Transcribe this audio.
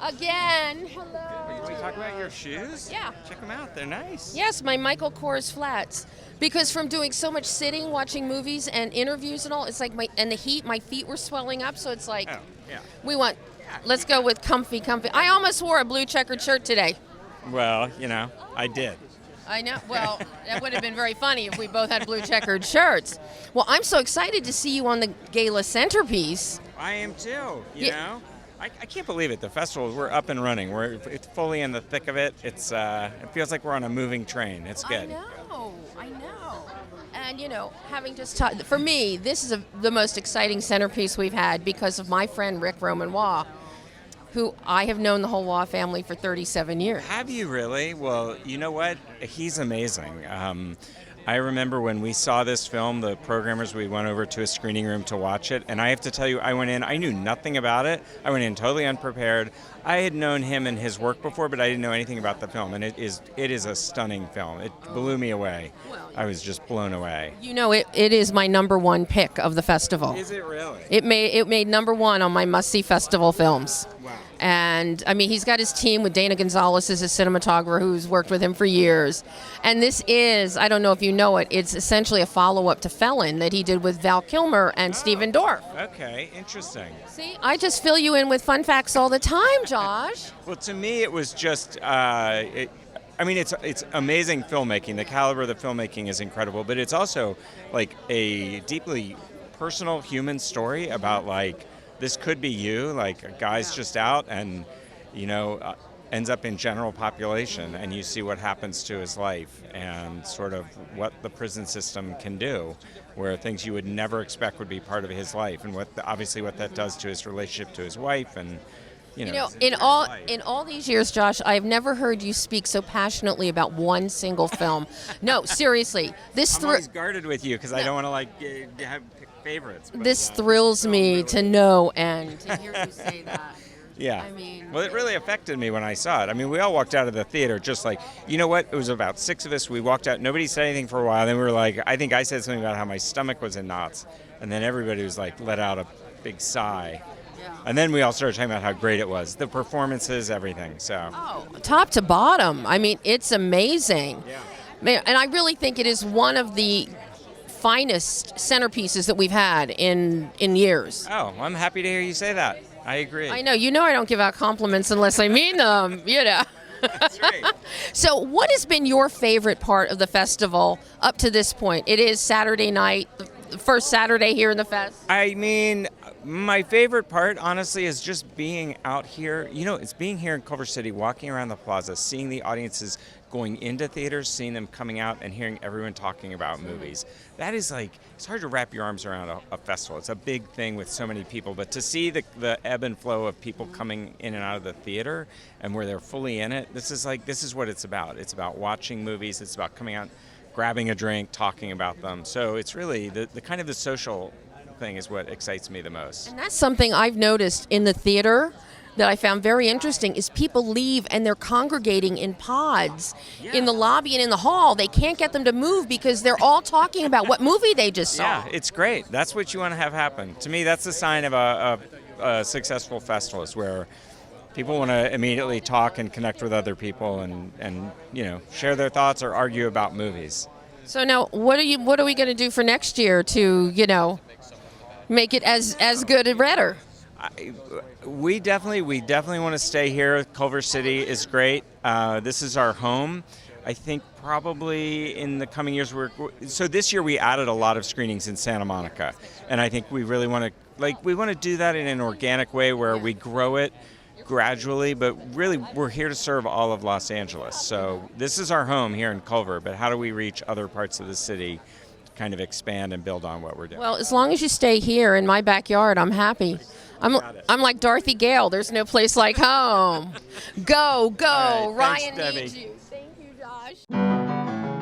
Again, hello. Can we talk about your shoes? Yeah. Check them out. They're nice. Yes, my Michael Kors flats. Because from doing so much sitting, watching movies and interviews and all, it's like the heat, my feet were swelling up, so it's like, let's go with comfy. I almost wore a blue checkered shirt today. Well, I did. I know. Well, that would have been very funny if we both had blue checkered shirts. Well, I'm so excited to see you on the gala centerpiece. I am too, you know. I can't believe it. The festival, we're up and running. It's fully in the thick of it. It feels like we're on a moving train. It's good. I know. And, having just taught, for me, this is the most exciting centerpiece we've had because of my friend Ric Roman Waugh, who I have known the whole Waugh family for 37 years. Have you really? Well, you know what? He's amazing. I remember when we saw this film, the programmers, we went over to a screening room to watch it, and I have to tell you, I went in, I knew nothing about it. I went in totally unprepared. I had known him and his work before, but I didn't know anything about the film, and it is a stunning film. It blew me away. I was just blown away. It is my number one pick of the festival. Is it really? It made number one on my must-see festival films. Wow. And, he's got his team with Dana Gonzalez as his cinematographer who's worked with him for years. And this is, I don't know if you know it, it's essentially a follow-up to Felon that he did with Val Kilmer and Stephen Dorff. Okay, interesting. See, I just fill you in with fun facts all the time, Josh. Well, to me, it was just, it's amazing filmmaking. The caliber of the filmmaking is incredible, but it's also like a deeply personal human story about this could be you, like a guy's just out and, ends up in general population, and you see what happens to his life and sort of what the prison system can do, where things you would never expect would be part of his life, and obviously what that does to his relationship to his wife, and in all these years, Josh, I've never heard you speak so passionately about one single film. No, seriously, I'm always guarded with you because I don't want to have favorites. But, this thrills me to know and to hear you say that. Yeah. Well, it really affected me when I saw it. We all walked out of the theater just like, you know what? It was about 6 of us. We walked out. Nobody said anything for a while. Then we were like, I think I said something about how my stomach was in knots. And then everybody was like, let out a big sigh. Yeah. And then we all started talking about how great it was. The performances, everything. So. Oh, top to bottom. It's amazing. Yeah. And I really think it is one of the finest centerpieces that we've had in years. Oh, I'm happy to hear you say that. I agree. I know. I don't give out compliments unless I mean them, That's right. So what has been your favorite part of the festival up to this point? It is Saturday night, the first Saturday here in the fest. My favorite part, honestly, is just being out here. It's being here in Culver City, walking around the plaza, seeing the audiences going into theaters, seeing them coming out, and hearing everyone talking about movies. That is it's hard to wrap your arms around a festival. It's a big thing with so many people, but to see the ebb and flow of people coming in and out of the theater and where they're fully in it, this is what it's about. It's about watching movies. It's about coming out, grabbing a drink, talking about them. So it's really the kind of the social thing is what excites me the most. And that's something I've noticed in the theater that I found very interesting is people leave and they're congregating in pods in the lobby and in the hall. They can't get them to move because they're all talking about what movie they just saw. Yeah, it's great. That's what you want to have happen. To me, that's the sign of a successful festival is where people want to immediately talk and connect with other people and share their thoughts or argue about movies. So now, what are we going to do for next year to make it as good or better? We definitely want to stay here. Culver City is great. This is our home. I think probably in the coming years, so this year we added a lot of screenings in Santa Monica, and I think we really want to do that in an organic way where we grow it gradually, but really we're here to serve all of Los Angeles. So this is our home here in Culver, but how do we reach other parts of the city, kind of expand and build on what we're doing? Well, as long as you stay here in my backyard, I'm happy. I'm like Dorothy Gale. There's no place like home. Go. Right, Ryan thanks, needs Debbie. you. Thank you, Josh.